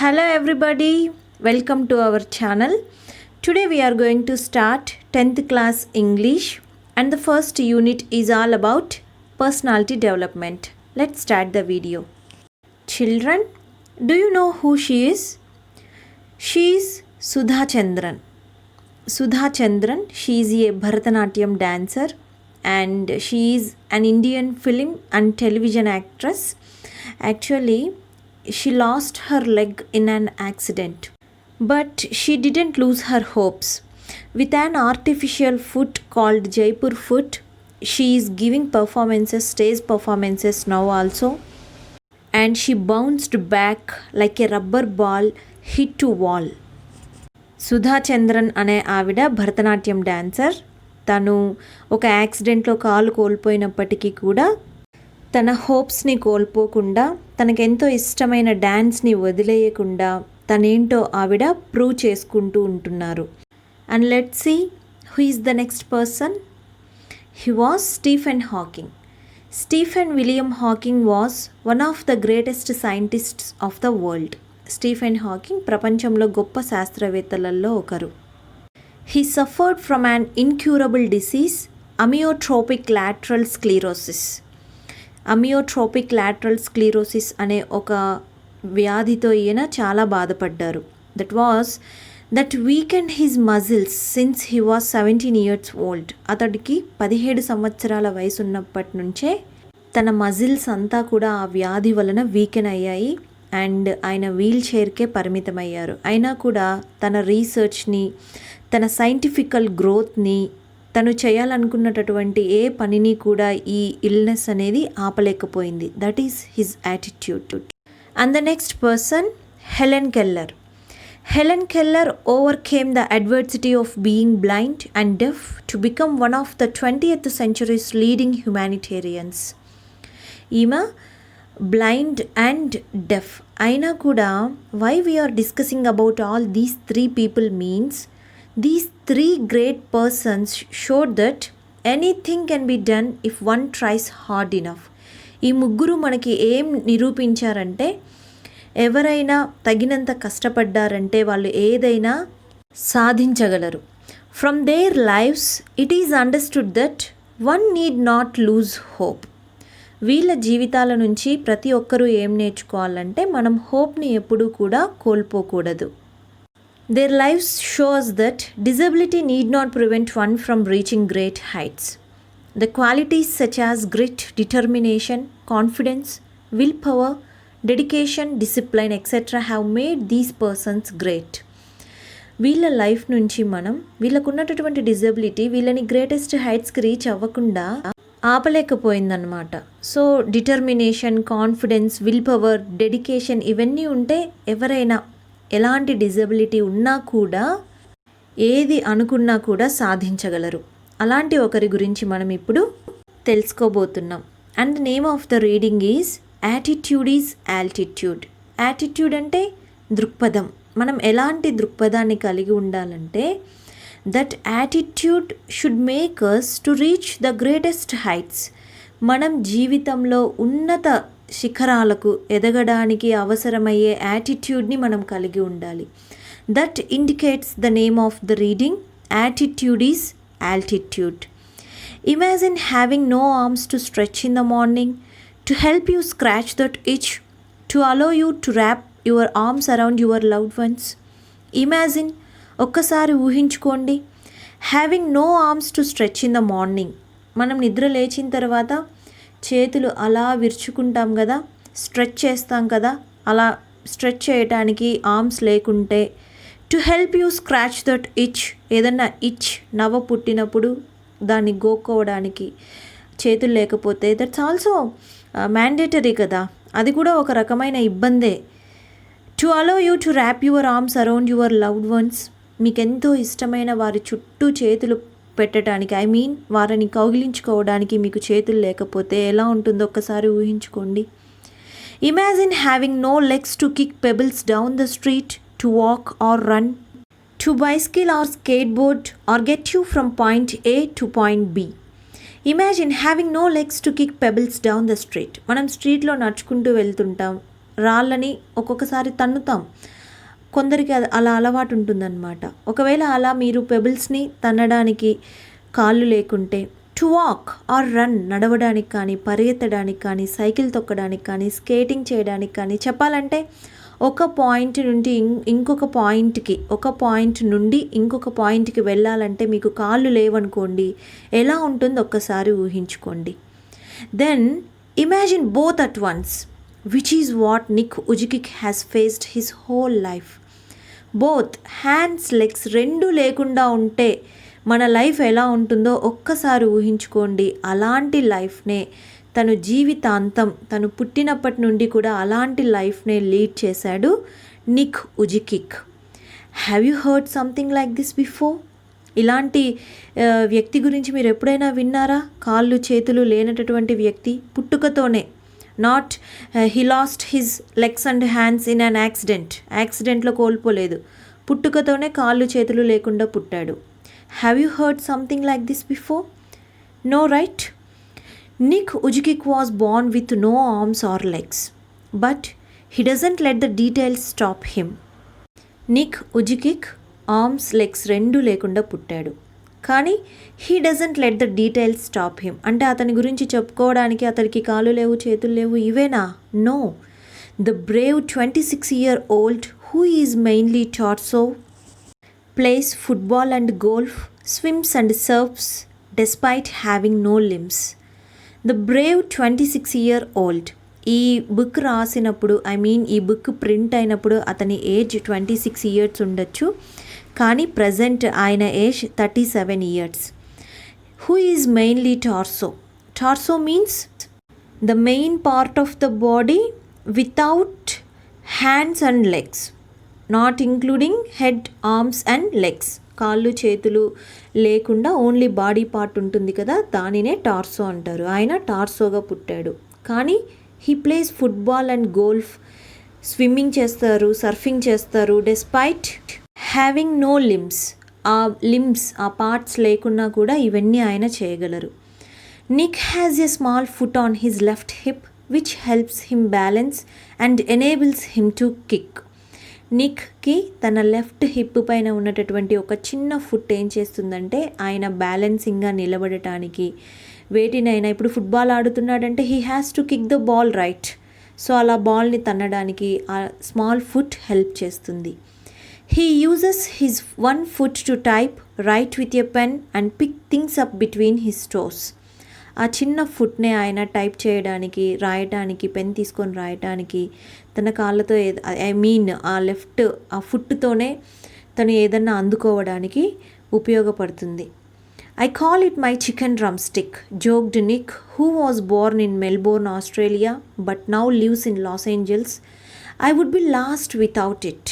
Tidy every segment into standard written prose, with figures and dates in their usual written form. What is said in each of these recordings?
Hello everybody, welcome to our channel. Today we are going to start 10th class English and the first unit is all about personality development. Let's start the video. Children, do you know who she is? She is Sudha Chandran. Sudha Chandran, she is a Bharatanatyam dancer and she is an Indian film and television actress. Actually, she lost her leg in an accident, but she didn't lose her hopes. With an artificial foot called Jaipur foot, she is giving stage performances now also, and she bounced back like a rubber ball hit to wall. Sudha Chandran అనే ఆవిడ Bharatanatyam dancer. తను ఒక యాక్సిడెంట్లో కాలు కోల్పోయినప్పటికీ కూడా తన హోప్స్ని కోల్పోకుండా, తనకెంతో ఇష్టమైన డ్యాన్స్ని వదిలేయకుండా తనేంటో ఆవిడ ప్రూవ్ చేసుకుంటూ ఉంటున్నారు. And let's see who is the next person. He was Stephen Hawking. Stephen William Hawking was one of the greatest scientists of the world. స్టీఫెన్ హాకింగ్ ప్రపంచంలో గొప్ప శాస్త్రవేత్తలలో ఒకరు. He suffered from an incurable disease, amyotrophic lateral sclerosis. Amyotrophic lateral sclerosis అనే ఒక వ్యాధితో ఈయన చాలా బాధపడ్డారు. That weakened his muscles since he was 17 years old. అతడికి 17 సంవత్సరాల వయసు ఉన్నప్పటి నుంచే తన మజిల్స్ అంతా కూడా ఆ వ్యాధి వలన వీకెన్ అయ్యాయి అండ్ ఆయన వీల్ చైర్కే పరిమితమయ్యారు. అయినా కూడా తన రీసెర్చ్ని, తన సైంటిఫికల్ గ్రోత్ని, తను చేయాలనుకున్నటువంటి ఏ పనిని కూడా ఈ ఇల్నెస్ అనేది ఆపలేకపోయింది. That is his attitude. And the next person, Helen Keller. Helen Keller overcame the adversity of being blind and deaf to become one of the 20th century's leading humanitarians. ఈమె బ్లైండ్ అండ్ డెఫ్ అయినా కూడా, why we are discussing about all these 3 people means these 3 great persons showed that anything can be done if one tries hard enough. ఈ ముగ్గురు మనకి ఏం నిరూపించారంటే, ఎవరైనా తగినంత కష్టపడ్డారంటే వాళ్ళు ఏదైనా సాధించగలరు. From there lifes it is understood that one need not lose hope. వీళ్ళ జీవితాల నుంచి ప్రతి ఒక్కరూ ఏం నేర్చుకోవాలంటే, మనం హోప్ని ఎప్పుడూ కూడా కోల్పోకూడదు. Their lives show us that disability need not prevent one from reaching great heights. The qualities such as grit, determination, confidence, willpower, dedication, discipline, etc. have made these persons great. వీళ్ళ లైఫ్ నుంచి మనం వీళ్ళకున్నటువంటి disability వీళ్ళని greatest హైట్స్కి reach అవ్వకుండా ఆపలేకపోయిందన్నమాట. So determination, confidence, will power, dedication ఇవన్నీ ఉంటే ఎవరైనా ఎలాంటి డిజబిలిటీ ఉన్నా కూడా ఏది అనుకున్నా కూడా సాధించగలరు. అలాంటి ఒకరి గురించి మనం ఇప్పుడు తెలుసుకోబోతున్నాం. And name of the reading is attitude is altitude. Attitude అంటే దృక్పథం. మనం ఎలాంటి దృక్పథాన్ని కలిగి ఉండాలంటే, that attitude should make us to reach the greatest heights. మనం జీవితంలో ఉన్నత శిఖరాలకు ఎదగడానికి అవసరమయ్యే యాటిట్యూడ్ని మనం కలిగి ఉండాలి. That indicates the name of the reading, attitude is altitude. Imagine having no arms to stretch in the morning to help you scratch that itch to allow you to wrap your arms around your loved ones. Imagine, ఒక్కసారి ఊహించుకోండి, having no arms to stretch in the morning. మనం నిద్ర లేచిన తర్వాత చేతులు అలా విరుచుకుంటాం కదా, stretch చేస్తాం కదా, అలా స్ట్రెచ్ చేయడానికి ఆర్మ్స్ లేకుంటే, to help you scratch that ఇచ్, ఏదన్నా ఇచ్ నవ్వ పుట్టినప్పుడు దాన్ని గోక్కోవడానికి చేతులు లేకపోతే, దట్స్ ఆల్సో మ్యాండేటరీ కదా, అది కూడా ఒక రకమైన ఇబ్బందే. To allow you to wrap your arms around your loved ones, మీకెంతో ఇష్టమైన వారి చుట్టూ చేతులు పెట్టడానికి, వారిని కౌగిలించుకోవడానికి మీకు చేతులు లేకపోతే ఎలా ఉంటుందో ఒక్కసారి ఊహించుకోండి. Imagine having no legs to kick pebbles down the street, to walk or run, to bicycle or skateboard or get you from point A to point B. Imagine having no legs to kick pebbles down the street. మనం స్ట్రీట్లో నడుచుకుంటూ వెళ్తుంటాం, రాళ్ళని ఒక్కొక్కసారి తన్నుతాం. కొందరికి అలా అలవాటు ఉంటుందన్నమాట. ఒకవేళ అలా మీరు పెబుల్స్ని తన్నడానికి కాళ్ళు లేకుంటే టు వాక్ ఆర్ రన్, నడవడానికి కానీ, పరిగెత్తడానికి కానీ, సైకిల్ తొక్కడానికి కానీ, స్కేటింగ్ చేయడానికి కానీ, చెప్పాలంటే ఒక పాయింట్ నుండి ఇంకొక పాయింట్కి, ఒక పాయింట్ నుండి ఇంకొక పాయింట్కి వెళ్ళాలంటే మీకు కాళ్ళు లేవనుకోండి, ఎలా ఉంటుందో ఒక్కసారి ఊహించుకోండి. Then imagine both at once, which is what Nick Vujicic has faced his whole life. Both hands, legs రెండు లేకుండా ఉంటే మన లైఫ్ ఎలా ఉంటుందో ఒక్కసారి ఊహించుకోండి. అలాంటి లైఫ్నే తను జీవితాంతం, తను పుట్టినప్పటి నుండి కూడా అలాంటి లైఫ్నే లీడ్ చేశాడు Nick Vujicic. Have you heard something like this before? ఇలాంటి వ్యక్తి గురించి మీరు ఎప్పుడైనా విన్నారా? కాళ్ళు చేతులు లేనటువంటి వ్యక్తి, పుట్టుకతోనే, not he lost his legs and hands in an యాక్సిడెంట్లో కోల్పోలేదు, పుట్టుకతోనే కాళ్ళు చేతులు లేకుండా పుట్టాడు. Have you heard something like this before? No, right? Nick Vujicic was born with no arms or legs, but he doesn't let the details stop him. Nick Vujicic arms, legs రెండు లేకుండా పుట్టాడు, కానీ he doesn't let the details stop him. అంటే అతని గురించి చెప్పుకోవడానికి అతనికి కాళ్ళు లేవు, చేతులు లేవు, ఇవేనా? No. The brave 26-year-old who is mainly torso, plays football and golf, swims and surfs despite having no limbs. The brave 26-year-old. ఈ బుక్ రాసినప్పుడు, ఈ బుక్ ప్రింట్ అయినప్పుడు అతని ఏజ్ 26 years ఉండొచ్చు, కానీ ప్రజెంట్ ఆయన age 37 years. Who is mainly torso. Torso means the main part of the body without hands and legs, not including head, arms and legs. కాళ్ళు చేతులు లేకుండా ఓన్లీ బాడీ పార్ట్ ఉంటుంది కదా, దానినే టార్సో అంటారు. ఆయన టార్సోగా పుట్టాడు, కానీ he plays football and golf, swimming చేస్తారు, సర్ఫింగ్ చేస్తారు, డెస్పైట్ హ్యావింగ్ నో లిమ్స్. ఆ పార్ట్స్ లేకున్నా కూడా ఇవన్నీ ఆయన చేయగలరు. Nick has a small foot on his left hip which helps him balance and enables him to kick. నిక్కి తన లెఫ్ట్ హిప్ పైన ఉన్నటువంటి ఒక చిన్న ఫుట్ ఏం చేస్తుందంటే ఆయన బ్యాలెన్సింగ్గా నిలబడటానికి, వేటినైనా, ఇప్పుడు ఫుట్బాల్ ఆడుతున్నాడంటే he has to kick the ball, right? So అలా బాల్ని తన్నడానికి ఆ స్మాల్ ఫుట్ హెల్ప్ చేస్తుంది. He uses his one foot to type, write with a pen and pick things up between his toes. ఆ చిన్న ఫుట్నే ఆయన టైప్ చేయడానికి, రాయటానికి, పెన్ తీసుకొని రాయటానికి, తన కాళ్ళతో ఆ ఫుట్తోనే తను ఏదన్నా అందుకోవడానికి ఉపయోగపడుతుంది. I call it my chicken drumstick, joked Nick, who was born in Melbourne, Australia, but now lives in Los Angeles. I would be lost without it.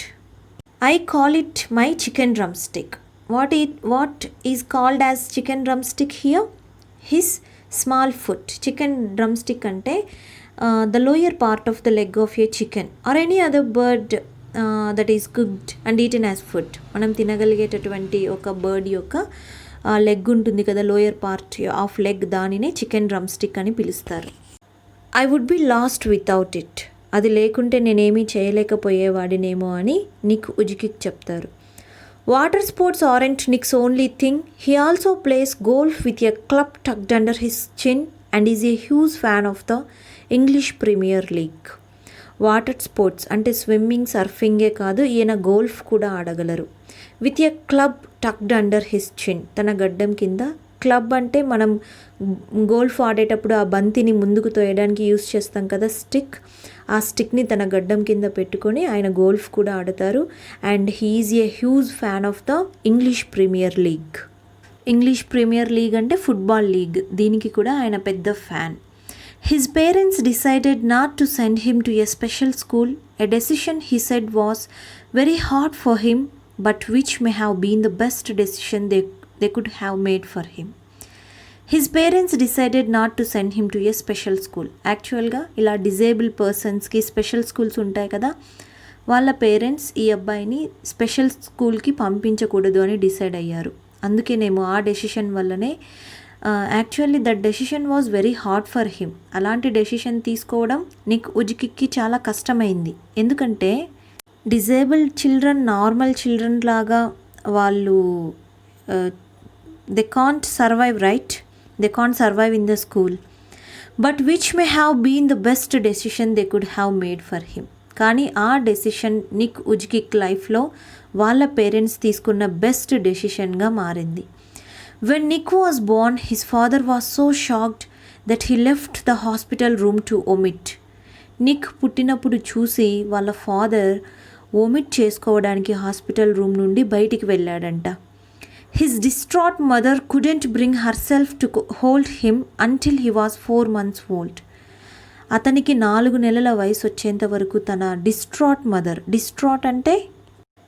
I call it my chicken drumstick. What is called as chicken drumstick here? His small foot. Chicken drumstick అంటే the lower part of the leg of a chicken or any other bird that is cooked and eaten as food. మనం తినగలిగేటటువంటి ఒక bird యొక్క leg ఉంటుంది కదా, lower part of leg, దానినే chicken drumstick అని పిలుస్తారు. I would be lost without it. అది లేకుంటే నేనేమీ చేయలేకపోయేవాడినేమో అని నిక్ ఉజికిక్ చెప్తారు. Water sports aren't Nick's only thing. He also plays golf with a club tucked under his chin and is a huge fan of the English Premier League. Water sports అంటే swimming, సర్ఫింగే కాదు, ఈయన golf కూడా ఆడగలరు. With a club tucked under his chin, తన గడ్డం కింద. Club అంటే మనం గోల్ఫ్ ఆడేటప్పుడు ఆ బంతిని ముందుకు తోయడానికి యూస్ చేస్తాం కదా, స్టిక్. ఆ స్టిక్ని తన గడ్డం కింద పెట్టుకొని ఆయన గోల్ఫ్ కూడా ఆడతారు. And he's a huge fan of the English Premier League. English Premier League అంటే ఫుట్బాల్ లీగ్, దీనికి కూడా ఆయన పెద్ద fan. His parents decided not to send him to a special school, a decision he said was very hard for him, but which may have been the best decision they could have made for him. His parents decided not to send him to a special school. యాక్చువల్గా ఇలా disable పర్సన్స్కి special schools ఉంటాయి కదా, వాళ్ళ parents ఈ అబ్బాయిని special స్కూల్కి పంపించకూడదు అని డిసైడ్ అయ్యారు. అందుకేనేమో ఆ డెసిషన్ వల్లనే actually that decision was very hard for him. అలాంటి డెసిషన్ తీసుకోవడం నిక్ ఉజికిక్కి చాలా కష్టమైంది. ఎందుకంటే డిజేబుల్డ్ చిల్డ్రన్ నార్మల్ చిల్డ్రన్ లాగా వాళ్ళు they can't survive right, they can't survive in the school, but which may have been the best decision they could have made for him. కానీ ఆ డెసిషన్ నిక్ ఉజ్కిక్ లైఫ్లో వాళ్ళ పేరెంట్స్ తీసుకున్న best డెసిషన్గా మారింది. When Nick was born his father was so shocked that he left the hospital room to vomit. నిక్ పుట్టినప్పుడు చూసి వాళ్ళ ఫాదర్ ఒమిట్ చేసుకోవడానికి హాస్పిటల్ రూమ్ నుండి బయటికి వెళ్ళాడంట. His distraught mother couldn't bring herself to hold him until he was 4 months old. అతనికి 4 నెలల వయసు వచ్చేంత వరకు తన డిస్ట్రాట్ అంటే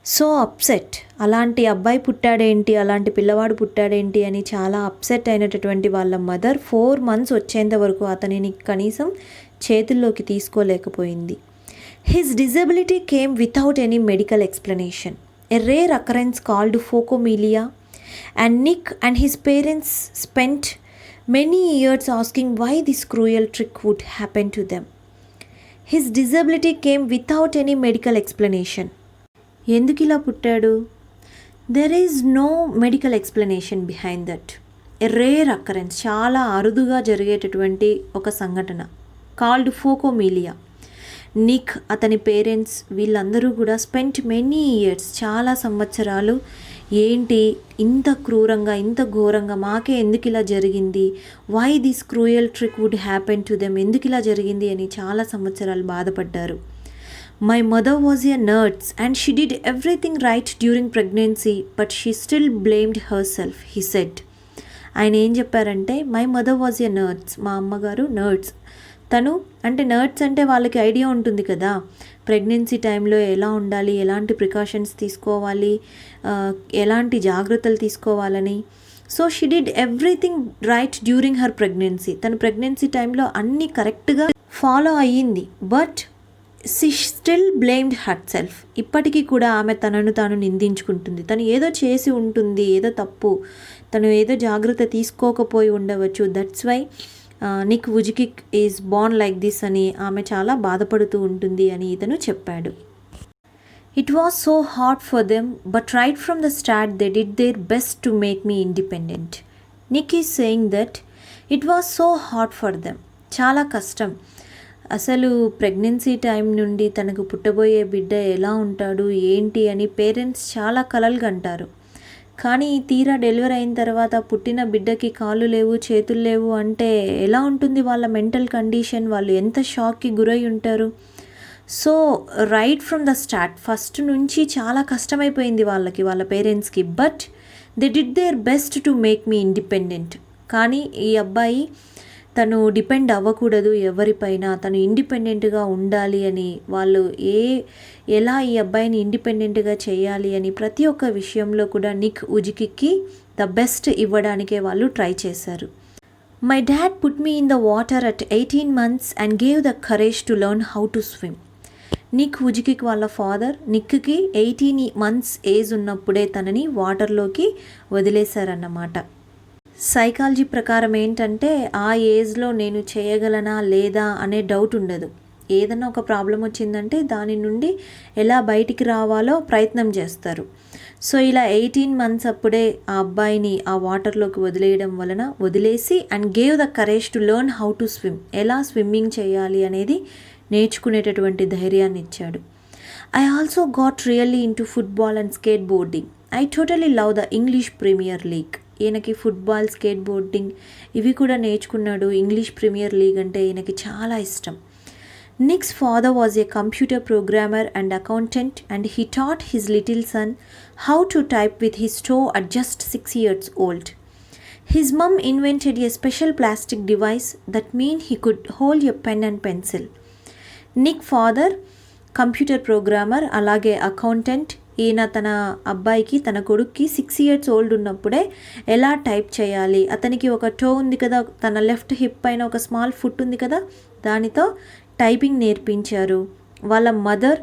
సో అప్సెట్, అలాంటి అబ్బాయి పుట్టాడేంటి, అలాంటి పిల్లవాడు పుట్టాడేంటి అని చాలా అప్సెట్ అయినటువంటి వాళ్ళ మదర్ 4 months వచ్చేంత వరకు అతనిని కనీసం చేతుల్లోకి తీసుకోలేకపోయింది. His disability came without any medical explanation, a rare occurrence called phocomelia, and Nick and his parents spent many years asking why this cruel trick would happen to them. His disability came without any medical explanation. ఎందుకు ఇలా పుట్టాడు? There is no medical explanation behind that. A rare occurrence, చాలా అరుదుగా జరిగేటటువంటి ఒక సంఘటన, called ఫోకోమీలియా. Nick, అతని parents వీళ్ళందరూ కూడా స్పెంట్ మెనీ ఇయర్స్, చాలా సంవత్సరాలు ఏంటి ఇంత క్రూరంగా ఇంత ఘోరంగా మాకే ఎందుకు ఇలా జరిగింది, why this cruel trick would happen to them, ఎందుకు ఇలా జరిగింది అని చాలా సంవత్సరాలు బాధపడ్డారు. My mother was a nurse and she did everything right during pregnancy but she still blamed herself, he said. ఆయన ఏం చెప్పారంటే, my mother was a nurse, మా అమ్మగారు నర్స్. తను అంటే నర్స్ అంటే వాళ్ళకి ఐడియా ఉంటుంది కదా, ప్రెగ్నెన్సీ టైంలో ఎలా ఉండాలి, ఎలాంటి ప్రికాషన్స్ తీసుకోవాలి, ఎలాంటి జాగ్రత్తలు తీసుకోవాలని. So she did everything right during her pregnancy. తను ప్రెగ్నెన్సీ టైంలో అన్నీ కరెక్ట్గా ఫాలో అయ్యింది. But she still blamed her self. ఇప్పటికీ కూడా ఆమె తనను తాను నిందించుకుంటుంది. తను ఏదో చేసి ఉంటుంది, ఏదో తప్పు, తను ఏదో జాగ్రత్త తీసుకోకపోయి ఉండవచ్చు, that's why Nick Vujicic is born like this అని ఆమె చాలా బాధపడుతూ ఉంటుంది అని ఇతను చెప్పాడు. It was so hard for them but right from the start they did their best to make me independent. Nick is saying that it was so hard for them, చాలా కష్టం. అసలు ప్రెగ్నెన్సీ టైం నుండి తనకు పుట్టబోయే బిడ్డ ఎలా ఉంటాడు ఏంటి అని పేరెంట్స్ చాలా కలలు కంటారు. కానీ తీరా డెలివరీ అయిన తర్వాత పుట్టిన బిడ్డకి కాళ్ళు లేవు, చేతులు లేవు అంటే ఎలా ఉంటుంది వాళ్ళ మెంటల్ కండిషన్, వాళ్ళు ఎంత షాక్కి గురై ఉంటారు. So right from the start, first నుంచి చాలా కష్టమైపోయింది వాళ్ళకి, వాళ్ళ పేరెంట్స్కి. But they did their best to make me independent. కానీ ఈ అబ్బాయి తను డిపెండ్ అవ్వకూడదు ఎవరిపైన, తను ఇండిపెండెంట్గా ఉండాలి అని వాళ్ళు ఎలా ఈ అబ్బాయిని ఇండిపెండెంట్గా చేయాలి అని ప్రతి ఒక్క విషయంలో కూడా నిక్ ఉజికిక్కి ద బెస్ట్ ఇవ్వడానికే వాళ్ళు ట్రై చేశారు. My dad put me in the water at 18 months and gave the courage to learn how to swim. Nick Vujicic వాళ్ళ ఫాదర్ నిక్కి 18 months ఏజ్ ఉన్నప్పుడే తనని వాటర్లోకి వదిలేశారన్నమాట. సైకాలజీ ప్రకారం ఏంటంటే ఆ ఏజ్లో నేను చేయగలనా లేదా అనే డౌట్ ఉండదు. ఏదైనా ఒక ప్రాబ్లం వచ్చిందంటే దాని నుండి ఎలా బయటికి రావాలో ప్రయత్నం చేస్తారు. సో ఇలా 18 months అప్పుడే ఆ అబ్బాయిని ఆ వాటర్లోకి వదిలేసి and gave the courage to learn how to swim, ఎలా స్విమ్మింగ్ చేయాలి అనేది నేర్చుకునేటటువంటి ధైర్యాన్ని ఇచ్చాడు. I also got really into football and skateboarding. I totally love the English Premier League. ఈయనకి ఫుట్బాల్, స్కేట్ బోర్డింగ్ ఇవి కూడా నేర్చుకున్నాడు. ఇంగ్లీష్ ప్రీమియర్ లీగ్ అంటే ఈయనకి చాలా ఇష్టం. Nick's father was a computer programmer and accountant, and he taught his little son how to type with his toe at just 6 years old. His mum invented a special plastic device that meant he could hold a pen and pencil. Nick father computer programmer, అలాగే accountant. ఈయన తన అబ్బాయికి, తన కొడుక్కి 6 years old ఉన్నప్పుడే ఎలా type చేయాలి, అతనికి ఒక టో ఉంది కదా, తన లెఫ్ట్ హిప్ పైన ఒక స్మాల్ ఫుట్ ఉంది కదా, దానితో టైపింగ్ నేర్పించారు. వాళ్ళ mother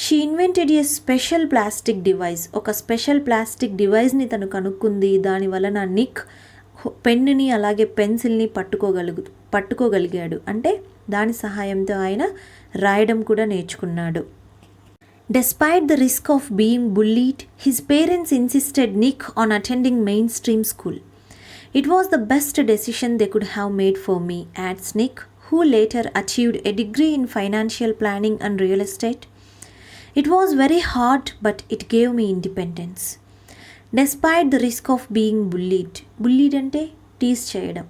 she invented A special plastic device, ఒక స్పెషల్ ప్లాస్టిక్ డివైస్ని తను కనుక్కుంది. దాని వలన నిక్ పెన్నుని అలాగే పెన్సిల్ని పట్టుకోగలిగాడు. అంటే దాని సహాయంతో ఆయన రాయడం కూడా నేర్చుకున్నాడు. Despite the risk of being bullied, his parents insisted Nick on attending mainstream school. It was the best decision they could have made for me, adds Nick, who later achieved a degree in financial planning and real estate. It was very hard, but it gave me independence. Despite the risk of being bullied అంటే tease చేయడం,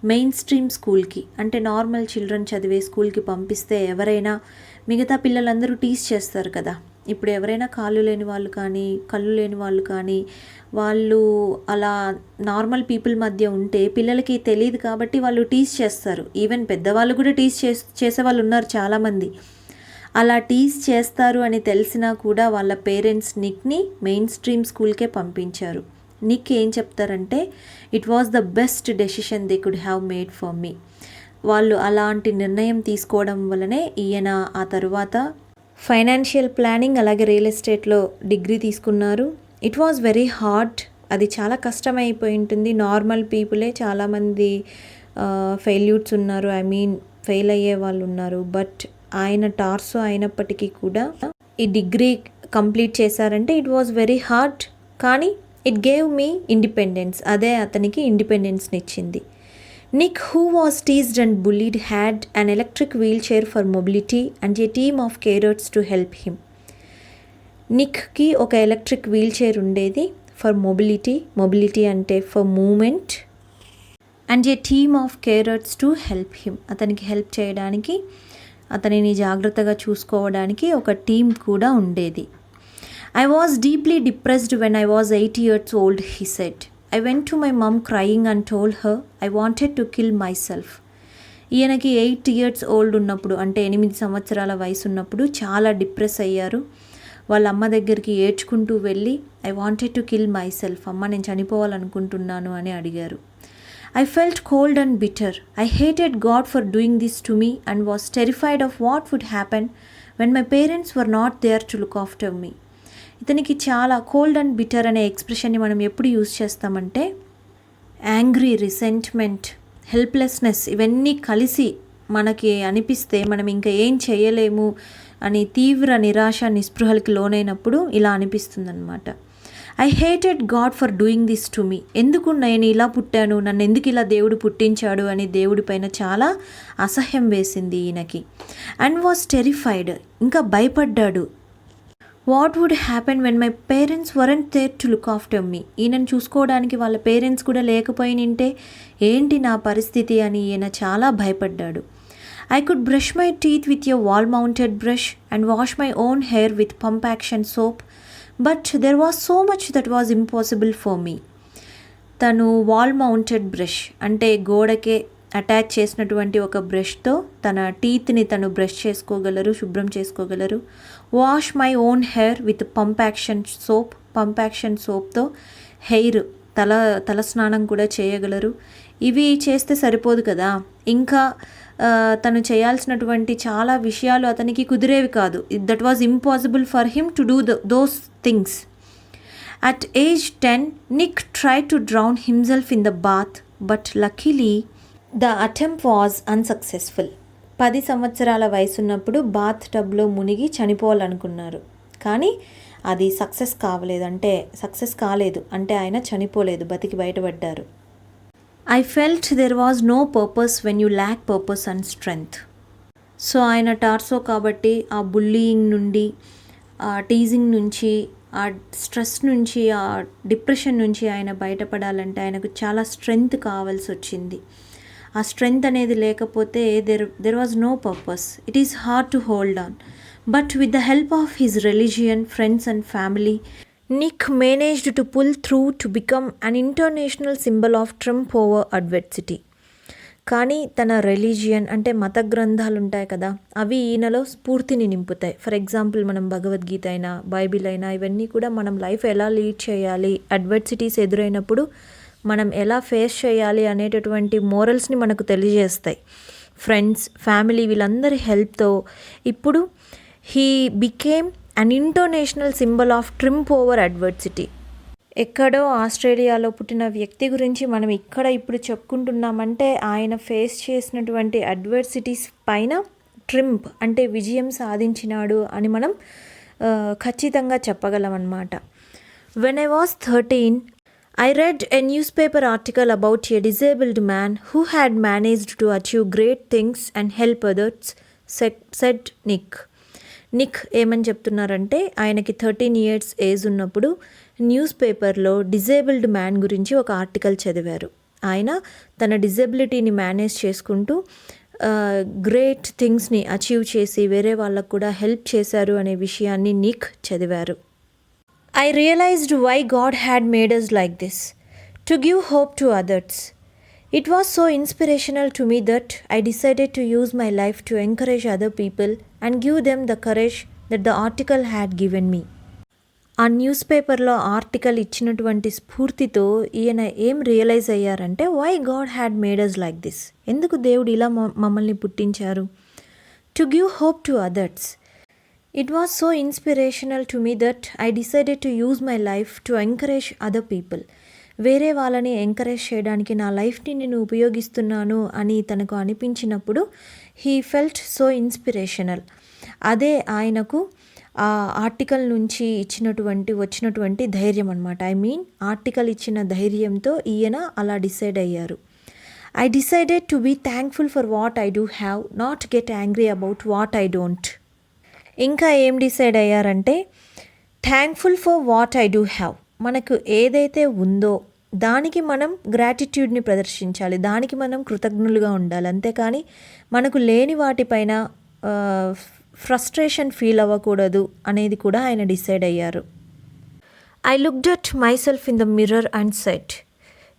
main stream స్కూల్కి అంటే normal children చదివే స్కూల్కి పంపిస్తే ఎవరైనా మిగతా పిల్లలందరూ టీజ్ చేస్తారు కదా. ఇప్పుడు ఎవరైనా కాళ్ళు లేని వాళ్ళు కానీ కళ్ళు లేని వాళ్ళు కానీ వాళ్ళు అలా నార్మల్ పీపుల్ మధ్య ఉంటే పిల్లలకి తెలియదు కాబట్టి వాళ్ళు టీజ్ చేస్తారు. ఈవెన్ పెద్దవాళ్ళు కూడా టీజ్ చేసే వాళ్ళు ఉన్నారు చాలామంది. అలా టీజ్ చేస్తారు అని తెలిసినా కూడా వాళ్ళ పేరెంట్స్ నిక్ని మెయిన్ స్ట్రీమ్ స్కూల్కే పంపించారు. నిక్ ఏం చెప్తారంటే, it was the best decision they could have made for me. వాళ్ళు అలాంటి నిర్ణయం తీసుకోవడం వల్లనే ఈయన ఆ తర్వాత ఫైనాన్షియల్ ప్లానింగ్ అలాగే రియల్ ఎస్టేట్లో డిగ్రీ తీసుకున్నారు. ఇట్ వాజ్ వెరీ హార్డ్, అది చాలా కష్టమైపోయి ఉంటుంది. నార్మల్ పీపులే చాలామంది ఫెయిల్యూర్స్ ఉన్నారు, ఫెయిల్ అయ్యే వాళ్ళు ఉన్నారు. బట్ ఆయన టార్సో అయినప్పటికీ కూడా ఈ డిగ్రీ కంప్లీట్ చేశారంటే ఇట్ వాజ్ వెరీ హార్డ్, కానీ ఇట్ గేవ్ మీ ఇండిపెండెన్స్. అదే అతనికి ఇండిపెండెన్స్ని ఇచ్చింది. Nick, who was teased and bullied, had an electric wheelchair for mobility and a team of carers to help him. నిక్కి ఒక electric wheelchair ఉండేది for mobility అంటే for movement, and a team of carers to help him, అతనికి help చేయడానికి, అతనిని జాగ్రత్తగా చూసుకోవడానికి ఒక టీం కూడా ఉండేది. I was deeply depressed when I was 8 years old, he said. I went to my mom crying and told her I wanted to kill myself. ఈయనకి 8 years old ఉన్నప్పుడు అంటే 8 సంవత్సరాల వయసు ఉన్నప్పుడు చాలా డిప్రెస్ అయ్యారు. వాళ్ళ అమ్మ దగ్గరికి ఏడ్చుకుంటూ వెళ్ళి I wanted to kill my self, అమ్మ నేను చనిపోవాలనుకుంటున్నాను అని అడిగారు. I felt cold and bitter. I hated God for doing this to me and was terrified of what would happen when my parents were not there to look after me. ఇతనికి చాలా cold and bitter అనే ఎక్స్ప్రెషన్ని మనం ఎప్పుడు use చేస్తామంటే angry, resentment, helplessness ఇవన్నీ కలిసి మనకి అనిపిస్తే మనం ఇంకా ఏం చేయలేము అని తీవ్ర నిరాశ నిస్పృహలకి లోనైనప్పుడు ఇలా అనిపిస్తుందన్నమాట. I hated God for doing this to me. ఎందుకు నేను ఇలా పుట్టాను, నన్ను ఎందుకు ఇలా దేవుడు పుట్టించాడు అని దేవుడి పైన చాలా అసహ్యం వేసింది ఈయనకి. అండ్ వాజ్ టెరిఫైడ్, ఇంకా భయపడ్డాడు. What would happen when my parents weren't there to look after me. ఈయనను చూసుకోవడానికి వాళ్ళ పేరెంట్స్ కూడా లేకపోయినంటే ఏంటి నా పరిస్థితి అని ఈయన చాలా భయపడ్డాడు. I could brush my teeth with a wall-mounted brush and wash my own hair with pump action soap, but there was so much that was impossible for me. తను వాల్ మౌంటెడ్ బ్రష్ అంటే గోడకే attach చేసినటువంటి ఒక బ్రష్తో తన టీత్ని తను brush చేసుకోగలరు, శుభ్రం చేసుకోగలరు. Wash my own hair with pump action సోప్తో హెయిర్ తల స్నానం కూడా చేయగలరు. ఇవి చేస్తే సరిపోదు కదా, ఇంకా తను చేయాల్సినటువంటి చాలా విషయాలు అతనికి కుదిరేవి కాదు. That was impossible for him to do those things. At age 10, Nick tried to drown himself in the bath, but luckily the attempt was unsuccessful. 10 సంవత్సరాల వయసున్నప్పుడు బాత్ టబ్లో మునిగి చనిపోవాలనుకున్నారు, కానీ అది సక్సెస్ కాలేదు. అంటే ఆయన చనిపోలేదు, బతికి బయటపడ్డారు. I felt there was no purpose when you lack purpose and strength. So ఆయన టార్సో కాబట్టి ఆ బుల్లీయింగ్ నుండి, ఆ టీజింగ్ నుంచి, ఆ స్ట్రెస్ నుంచి, ఆ డిప్రెషన్ నుంచి ఆయన బయటపడాలంటే ఆయనకు చాలా స్ట్రెంగ్త్ కావాల్సి వచ్చింది. ఆ స్ట్రెంగ్త్ అనేది లేకపోతే there was no purpose. It is hard to hold on. But with the help of his religion, friends and family, Nick managed to pull through to become an international symbol of triumph over adversity. కానీ తన religion అంటే మత గ్రంథాలు ఉంటాయి కదా, అవి ఈయనలో స్ఫూర్తిని నింపుతాయి. For example మనం భగవద్గీత అయినా, బైబిల్ అయినా, ఇవన్నీ కూడా మనం లైఫ్ ఎలా లీడ్ చేయాలి, అడ్వర్సిటీస్ ఎదురైనప్పుడు మనం ఎలా ఫేస్ చేయాలి అనేటటువంటి మోరల్స్ని మనకు తెలియజేస్తాయి. ఫ్రెండ్స్, ఫ్యామిలీ వీళ్ళందరి హెల్ప్తో ఇప్పుడు he became an international symbol of ట్రింప్ over adversity. ఎక్కడో ఆస్ట్రేలియాలో పుట్టిన వ్యక్తి గురించి మనం ఇక్కడ ఇప్పుడు చెప్పుకుంటున్నామంటే ఆయన ఫేస్ చేసినటువంటి అడ్వర్సిటీస్ పైన ట్రింప్ అంటే విజయం సాధించినాడు అని మనం ఖచ్చితంగా చెప్పగలం అన్నమాట. When I was 13, I read a newspaper article about a disabled man who had managed to achieve great things and help others, said Nick. Nick ఏమని చెప్తున్నారంటే, ఆయనకి 13 years ఏజ్ ఉన్నప్పుడు న్యూస్ పేపర్లో డిజేబుల్డ్ మ్యాన్ గురించి ఒక ఆర్టికల్ చదివారు. ఆయన తన డిజబిలిటీని మేనేజ్ చేసుకుంటూ గ్రేట్ థింగ్స్ని అచీవ్ చేసి వేరే వాళ్ళకు కూడా హెల్ప్ చేశారు అనే విషయాన్ని నిక్ చదివారు. I realized why God had made us like this, to give hope to others. It was so inspirational to me that I decided to use my life to encourage other people and give them the courage that the article had given me. ఆ news పేపర్లో article ఇచ్చినటువంటి స్ఫూర్తితో ఈయన ఏం realise అయ్యారంటే, why God had made us like this, ఎందుకు దేవుడు ఇలా మమ్మల్ని పుట్టించారు. To give hope to others. It was so inspirational to me that I decided to use my life to encourage other people. వేరే వాళ్ళని ఎంకరేజ్ చేయడానికి నా లైఫ్ని నేను ఉపయోగిస్తున్నాను అని తనకు అనిపించినప్పుడు హీ ఫెల్ట్ సో ఇన్స్పిరేషనల్. అదే ఆయనకు ఆ ఆర్టికల్ నుంచి వచ్చినటువంటి ధైర్యం అనమాట. ఆర్టికల్ ఇచ్చిన ధైర్యంతో ఈయన అలా డిసైడ్ అయ్యారు. I decided to be thankful for what I do have, not get angry about what I don't. ఇంకా ఏం డిసైడ్ అయ్యారంటే, thankful for what I do have. మనకు ఏదైతే ఉందో దానికి మనం గ్రాటిట్యూడ్ని ప్రదర్శించాలి, దానికి మనం కృతజ్ఞులుగా ఉండాలి. అంతేకాని మనకు లేని వాటిపైన ఫ్రస్ట్రేషన్ ఫీల్ అవ్వకూడదు అనేది కూడా ఆయన డిసైడ్ అయ్యారు. I looked at myself in the mirror and said,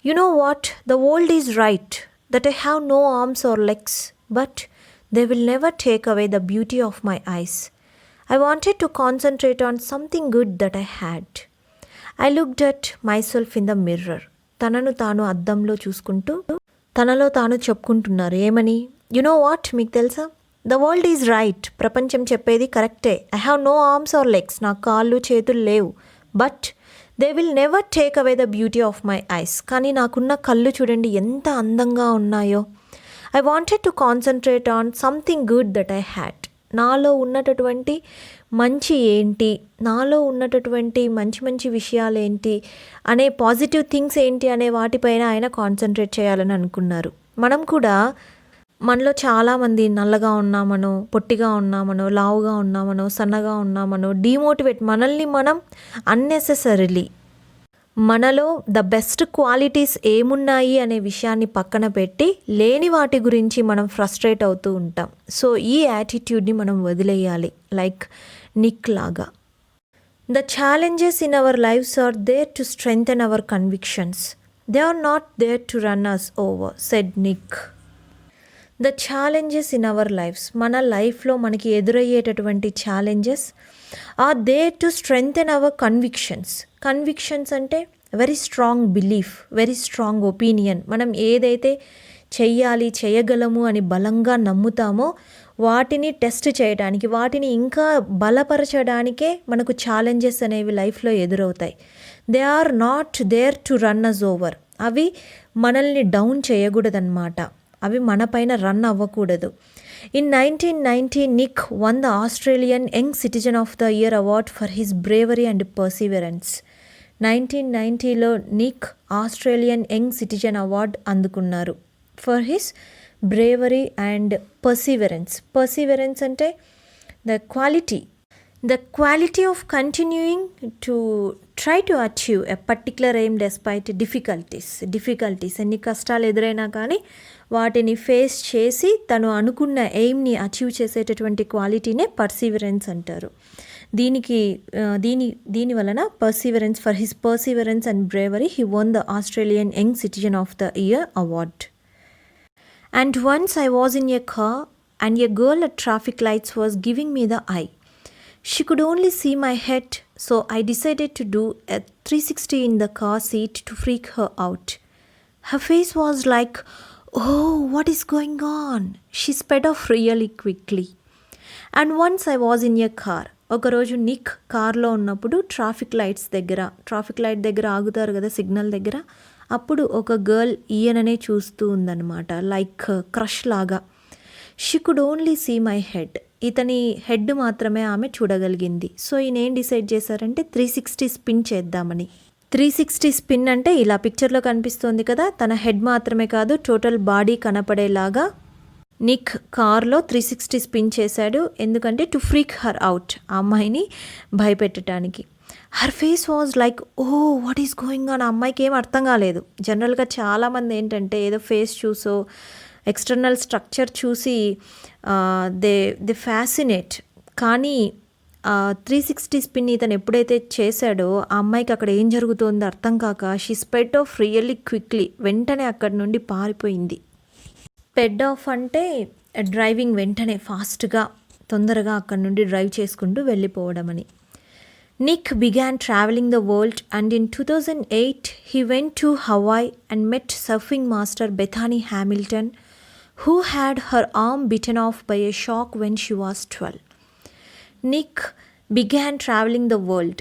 you know what, the world is right that I have no arms or legs, but they will never take away the beauty of my eyes. I wanted to concentrate on something good that I had. I looked at myself in the mirror. తనను తాను అద్దంలో చూసుకుంటూ తనలో తాను చెప్పుకుంటున్నారు. ఏమని? You know what, మీకు తెలుసా, ద వరల్డ్ ఈజ్ రైట్, ప్రపంచం చెప్పేది కరెక్టే. I have no arms or legs, నాకు కాళ్ళు చేతులు లేవు. But they will never take away the beauty of my eyes, కానీ నాకున్న కళ్ళు చూడండి ఎంత అందంగా ఉన్నాయో. I wanted to concentrate on something good that I had. నాలో ఉన్నటువంటి మంచి ఏంటి, నాలో ఉన్నటువంటి మంచి విషయాలు ఏంటి అనే పాజిటివ్ థింగ్స్ ఏంటి అనే వాటిపైన ఆయన కాన్సన్ట్రేట్ చేయాలని అనుకున్నారు. మనం కూడా మనలో చాలామంది నల్లగా ఉన్నామనో, పొట్టిగా ఉన్నామనో, లావుగా ఉన్నామనో, సన్నగా ఉన్నామనో డీమోటివేట్, మనల్ని మనం అన్నెసెసరీలీ మనలో ద బెస్ట్ క్వాలిటీస్ ఏమున్నాయి అనే విషయాన్ని పక్కన పెట్టి లేని వాటి గురించి మనం ఫ్రస్ట్రేట్ అవుతూ ఉంటాం. సో ఈ యాటిట్యూడ్ని మనం వదిలేయాలి, లైక్ నిక్ లాగా. The challenges in our lives are there to strengthen our convictions, they are not there to run us over, said Nick. The challenges in our lives, మన లైఫ్లో మనకి ఎదురయ్యేటటువంటి challenges are there to strengthen our convictions. Convictions అంటే very strong belief, very strong opinion. మనం ఏదైతే చేయగలము అని బలంగా నమ్ముతామో వాటిని టెస్ట్ చేయడానికి, వాటిని ఇంకా బలపరచడానికే మనకు ఛాలెంజెస్ అనేవి లైఫ్లో ఎదురవుతాయి. They are not there to run us over. అవి మనల్ని డౌన్ చేయకూడదన్నమాట, అవి మన పైన రన్ అవ్వకూడదు. In 1990, Nick won the Australian Young Citizen of the Year award for his bravery and perseverance. 1990లో Nick Australian young citizen award అందుకున్నారు for his bravery and perseverance. Perseverance అంటే the quality of continuing to try to achieve a particular aim despite difficulties. ఎన్ని కష్టాలు ఎదురైనా కానీ వాటిని face చేసి తను అనుకున్న ఎయిమ్ని అచీవ్ చేసేటటువంటి క్వాలిటీనే పర్సీవరెన్స్ అంటారు. దీని వలన perseverance, for his perseverance and bravery he one the Australian young citizen of the year award. And once I was in a car and a girl at traffic lights was giving me the eye. She could only see my head, so I decided to do a 360 in the car seat to freak her out. Her face was like, oh, what is going on? She sped off really quickly. And once I was in a car. ఒకరోజు Nick కార్లో ఉన్నప్పుడు traffic light దగ్గర ఆగుతారు కదా, signal దగ్గర. అప్పుడు ఒక girl ఈయననే చూస్తూ ఉందన్నమాట, లైక్ క్రష్ లాగా. She could only see my head. ఇతని హెడ్ మాత్రమే ఆమె చూడగలిగింది. సో ఈయన ఏం డిసైడ్ చేశారంటే 360 స్పిన్ చేద్దామని. 360 స్పిన్ అంటే ఇలా పిక్చర్లో కనిపిస్తోంది కదా, తన హెడ్ మాత్రమే కాదు టోటల్ బాడీ కనపడేలాగా నిక్ కార్లో 360 స్పిన్ చేశాడు. ఎందుకంటే టు ఫ్రీక్ హర్ అవుట్, ఆ అమ్మాయిని భయపెట్టడానికి. Her face was like oh what is going on. ఆ అమ్మాయికి ఏం అర్థం కాలేదు. జనరల్గా చాలామంది ఏంటంటే ఏదో ఫేస్ చూసో ఎక్స్టర్నల్ స్ట్రక్చర్ చూసి దే ఫ్యాసినేట్. కానీ 360 స్పిన్ ఇతను ఎప్పుడైతే చేశాడో ఆ అమ్మాయికి అక్కడ ఏం జరుగుతుందో అర్థం కాక షీ స్పెడ్ ఆఫ్ రియల్లీ క్విక్లీ, వెంటనే అక్కడి నుండి పారిపోయింది. స్పెడ్ ఆఫ్ అంటే డ్రైవింగ్, వెంటనే ఫాస్ట్గా తొందరగా అక్కడి నుండి డ్రైవ్ చేసుకుంటూ వెళ్ళిపోవడం అని. Nick began traveling the world, and in 2008 he went to Hawaii and met surfing master Bethany Hamilton, who had her arm bitten off by a shark when she was 12. Nick began traveling the world.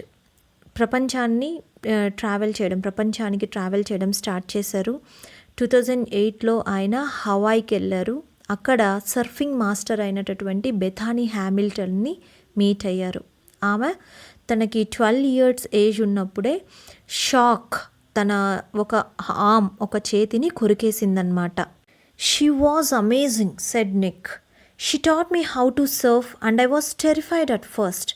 ప్రపంచానికి travel చేయడం start చేశారు. 2008లో ఆయన హవాయికి వెళ్ళారు. అక్కడ surfing master అయినటువంటి Bethany హ్యామిల్టన్ని meet అయ్యారు. ఆమె తనకి 12 years ఏజ్ ఉన్నప్పుడే షాక్ తన ఒక చేతిని కొరికేసిందనమాట. She was amazing said Nick. She taught me how to surf and I was terrified at first,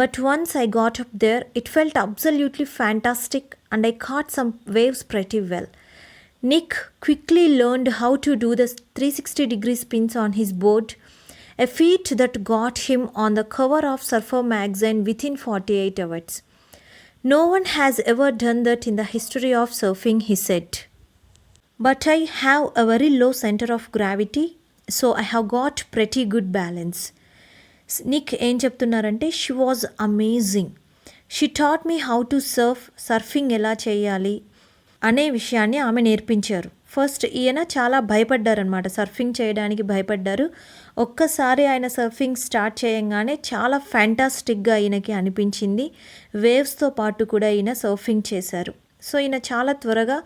but once I got up there it felt absolutely fantastic and I caught some waves pretty well. Nick quickly learned how to do the 360-degree spins on his board, a feat that got him on the cover of Surfer magazine within 48 hours. No one has ever done that in the history of surfing, he said. But I have a very low center of gravity, so I have got pretty good balance. Nick ఏం చెప్తున్నారంటే she was amazing. She taught me how to surfing ఎలా చేయాలి అనే విషయాన్ని ఆమె నేర్పించారు. First ఈయన చాలా భయపడ్డారనమాట, సర్ఫింగ్ చేయడానికి భయపడ్డారు. ఒక్కసారి ఆయన సర్ఫింగ్ స్టార్ట్ చేయంగానే చాలా ఫ్యాంటాస్టిక్గా ఈయనకి అనిపించింది. వేవ్స్తో పాటు కూడా ఈయన సర్ఫింగ్ చేశారు. సో ఈయన చాలా త్వరగా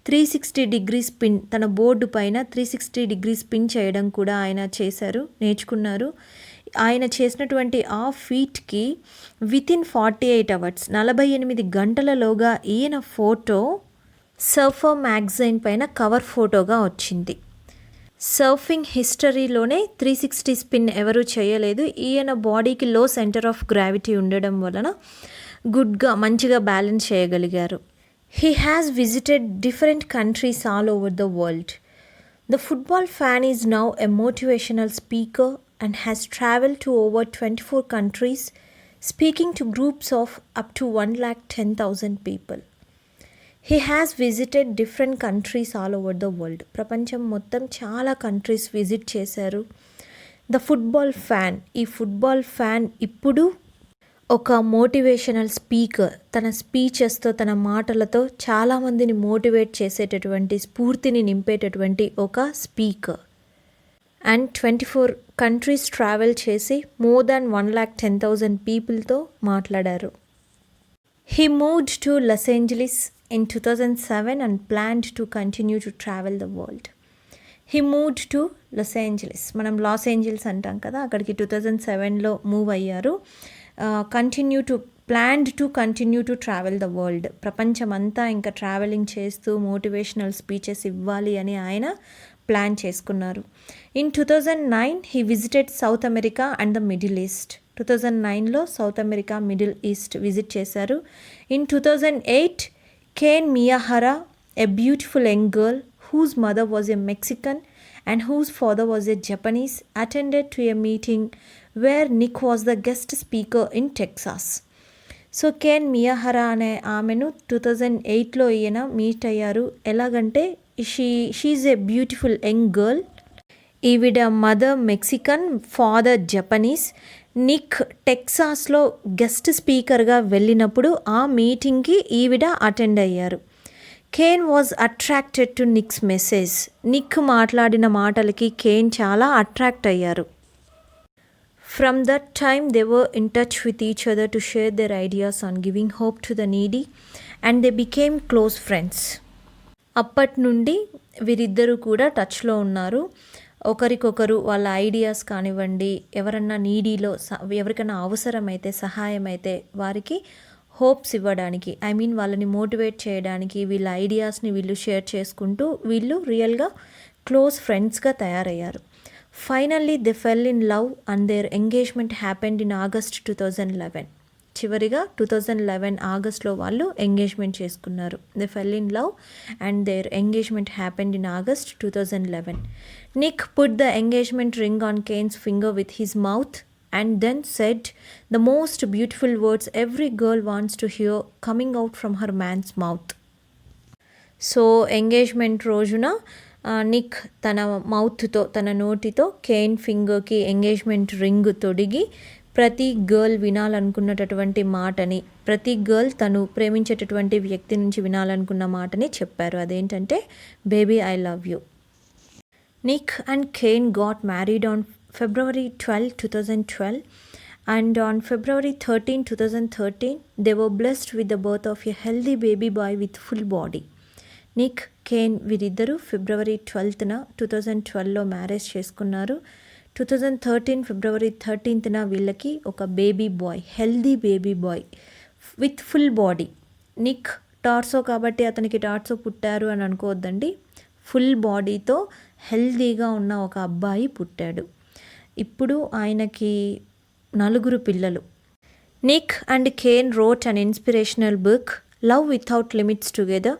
360-degree స్పిన్, తన బోర్డు పైన 360-degree స్పిన్ చేయడం కూడా ఆయన నేర్చుకున్నారు. ఆయన చేసినటువంటి ఆ ఫీట్కి వితిన్ 48 hours 48 గంటలలోగా ఈయన ఫోటో సర్ఫర్ మ్యాగజైన్ పైన కవర్ ఫోటోగా వచ్చింది. సర్ఫింగ్ హిస్టరీలోనే 360 స్పిన్ ఎవరూ చేయలేదు. ఈయన బాడీకి లో సెంటర్ ఆఫ్ గ్రావిటీ ఉండడం వలన మంచిగా బ్యాలెన్స్ చేయగలిగారు. He has visited different countries all over the world. The football fan is now a motivational speaker and has travelled to over 24 countries, speaking to groups of up to 110,000 people. He has visited different countries all over the world. ప్రపంచం మొత్తం చాలా countries visit చేశారు. The football fan, ఈ football fan ఇప్పుడు ఒక motivational speaker. తన స్పీచెస్తో, తన మాటలతో చాలామందిని మోటివేట్ చేసేటటువంటి, స్ఫూర్తిని నింపేటటువంటి ఒక స్పీకర్. అండ్ 24 countries ట్రావెల్ చేసి more than 110,000 పీపుల్తో మాట్లాడారు. He moved to Los Angeles in 2007 and planned to continue to travel the world. He moved to Los Angeles. మనం లాస్ ఏంజల్స్ అంటాం కదా, అక్కడికి 2007లో మూవ్ అయ్యారు. planned to continue to travel the world. ప్రపంచమంతా ఇంకా travelling చేస్తూ motivational speeches ఇవ్వాలి అని ఆయన ప్లాన్ చేసుకున్నారు. In 2009 he visited South America and the Middle East. 2009లో South America, Middle East visit చేశారు. In 2008 Kanae Miyahara, a beautiful young girl whose mother was a Mexican and whose father was a Japanese, attended to a meeting where Nick was the guest speaker in Texas. So Kanae Miyahara అనే ఆమెను 2008లో ఈయన meet అయ్యారు. ఎలాగంటే she a beautiful young girl. ఈవిడ mother Mexican, father Japanese. Nick టెక్సాస్లో guest స్పీకర్గా వెళ్ళినప్పుడు ఆ మీటింగ్కి ఈవిడ అటెండ్ అయ్యారు. Kanae was attracted to Nick's message. Nick మాట్లాడిన మాటలకి కేన్ చాలా అట్రాక్ట్ అయ్యారు. From that time they were in touch with each other to share their ideas on giving hope to the needy and they became close friends. అప్పటి నుండి వీరిద్దరూ కూడా టచ్లో ఉన్నారు. ఒకరికొకరు వాళ్ళ ఐడియాస్ కానివ్వండి, ఎవరన్నా నీడీలో ఎవరికైనా అవసరమైతే సహాయం అయితే వారికి హోప్స్ ఇవ్వడానికి, వాళ్ళని మోటివేట్ చేయడానికి, వీళ్ళ ఐడియాస్ని వీళ్ళు షేర్ చేసుకుంటూ వీళ్ళు రియల్గా క్లోజ్ ఫ్రెండ్స్గా తయారయ్యారు. Finally they fell in love and their engagement happened in August 2011. చివరిగా 2011 ఆగస్ట్లో వాళ్ళు ఎంగేజ్మెంట్ చేసుకున్నారు. They fell in love and their engagement happened in August 2011. Nick put the engagement ring on Kane's finger with his mouth and then said the most beautiful words every girl wants to hear coming out from her man's mouth. So engagement రోజున Nick తన మౌత్తో, తన నోటితో Kane ఫింగర్కి engagement ring తొడిగి ప్రతి girl వినాలనుకున్నటువంటి మాటని, ప్రతి girl తను ప్రేమించేటటువంటి వ్యక్తి నుంచి వినాలనుకున్న మాటని చెప్పారు. అదేంటంటే, baby I love you. Nick and Kane got married on February 12, 2012, and on February 13, 2013, they were blessed with the birth of a healthy baby boy with full body. Nick, Kane వీరిద్దరూ ఫిబ్రవరి 12న 2012లో marriage చేసుకున్నారు. 2013 ఫిబ్రవరి 13న వీళ్ళకి ఒక baby bye, healthy baby boy with full body. Nick torso కాబట్టి అతనికి torso పుట్టారు అని అనుకోవద్దండి. Full బాడీతో హెల్దీగా ఉన్న ఒక అబ్బాయి పుట్టాడు. ఇప్పుడు ఆయనకి 4 పిల్లలు. Nick and Kane wrote an inspirational book, Love Without Limits Together,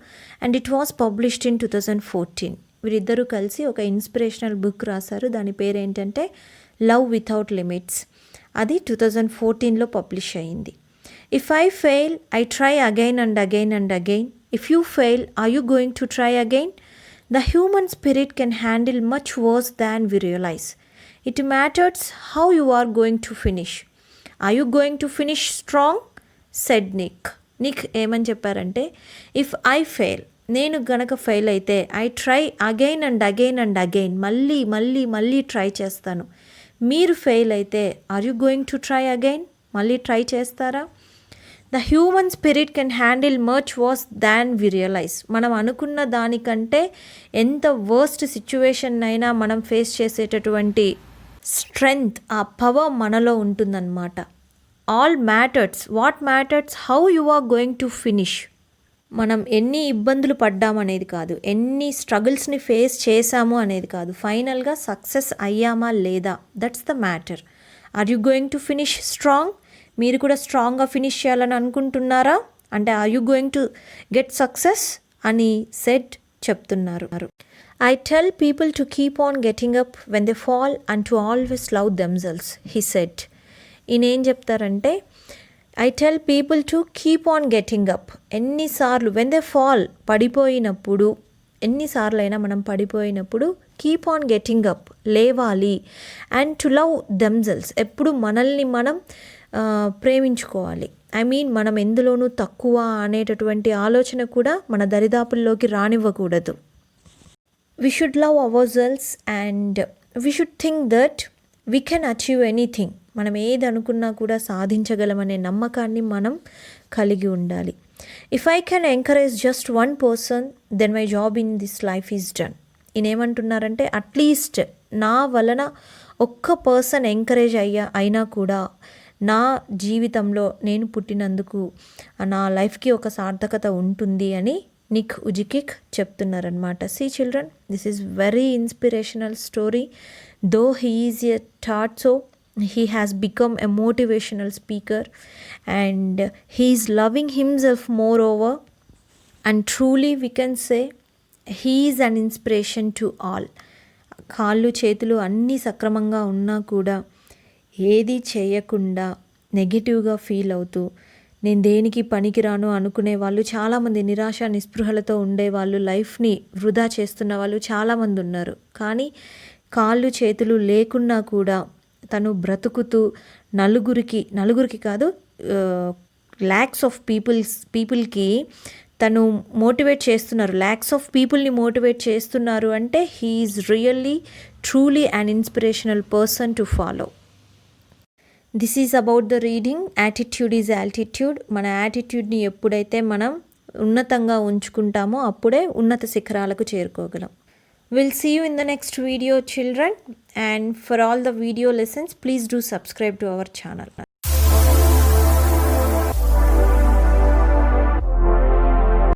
and it was published in 2014. వీరిద్దరూ కలిసి ఒక ఇన్స్పిరేషనల్ బుక్ రాశారు. దాని పేరు ఏంటంటే లవ్ వితౌట్ లిమిట్స్. అది 2014లో పబ్లిష్ అయ్యింది. If I fail I try again and again and again. If you fail are you going to try again? The human spirit can handle much worse than we realize. It matters how you are going to finish. Are you going to finish strong? Said Nick. Nick ఏమని చెప్పారంటే, if I fail, నేను గనక fail అయితే, I try again and again and again, మళ్ళీ మళ్ళీ మళ్ళీ try చేస్తాను. మీరు ఫెయిల్ అయితే, are you going to try again? మళ్ళీ ట్రై చేస్తారా? The human spirit can handle much worse than we realize. మనం అనుకున్న దానికంటే ఎంత వర్స్ట్ సిచ్యువేషన్ అయినా మనం ఫేస్ చేసేటటువంటి స్ట్రెంగ్త్, ఆ పవర్ మనలో ఉంటుందన్నమాట. All matters, what matters how you are going to finish. మనం ఎన్ని ఇబ్బందులు పడ్డామనేది కాదు, ఎన్ని స్ట్రగుల్స్ని ఫేస్ చేశాము అనేది కాదు, ఫైనల్గా సక్సెస్ అయ్యామా లేదా, that's the matter. Are you going to finish strong? మీరు కూడా స్ట్రాంగ్గా ఫినిష్ చేయాలని అనుకుంటున్నారా? అంటే are you going to get success అని చెప్తున్నారు. I tell people to keep on getting up when they fall and to always love themselves, he said. ఈయనేం చెప్తారంటే, I tell people to keep on getting up. ఎన్నిసార్లు when they fall, పడిపోయినప్పుడు, ఎన్నిసార్లైనా మనం పడిపోయినప్పుడు keep on getting up, లేవాలి. And to love themselves, ఎప్పుడు మనల్ని మనం ప్రేమించుకోవాలి. మనం ఎందులోనూ తక్కువ అనేటటువంటి ఆలోచన కూడా మన దరిదాపుల్లోకి రానివ్వకూడదు. We should love ourselves and we should think that we can achieve anything. మనం ఏది అనుకున్నా కూడా సాధించగలమనే నమ్మకాన్ని మనం కలిగి ఉండాలి. If I can encourage just one person, then my job in this life is done. ఈయనేమంటున్నారంటే, అట్లీస్ట్ నా వలన ఒక్క పర్సన్ ఎంకరేజ్ అయినా కూడా నా జీవితంలో నేను పుట్టినందుకు నా లైఫ్కి ఒక సార్థకత ఉంటుంది అని నిక్ ఉజికిక్ చెప్తున్నారనమాట. See children, this is very inspirational story. Though he is a tarso, he has become a motivational speaker and he is loving himself moreover, and truly we can say he is an inspiration to all. కాళ్ళు చేతులు అన్నీ సక్రమంగా ఉన్నా కూడా ఏది చేయకుండా నెగిటివ్గా feel అవుతూ నేను దేనికి పనికిరాను అనుకునే వాళ్ళు చాలామంది, నిరాశ నిస్పృహలతో ఉండేవాళ్ళు, లైఫ్ని వృధా చేస్తున్న వాళ్ళు చాలామంది ఉన్నారు. కానీ కాళ్ళు చేతులు లేకున్నా కూడా తను నలుగురికి కాదు, ల్యాక్స్ ఆఫ్ పీపుల్కి తను మోటివేట్ చేస్తున్నారు, ల్యాక్స్ ఆఫ్ పీపుల్ని మోటివేట్ చేస్తున్నారు. అంటే he is really truly an inspirational person to follow. This is about the reading. Attitude is altitude. మన యాటిట్యూడ్ని ఎప్పుడైతే మనం ఉన్నతంగా ఉంచుకుంటామో అప్పుడే ఉన్నత శిఖరాలకు చేరుకోగలం. We'll see you in the next video, children. And for all the video lessons, please do subscribe to our channel.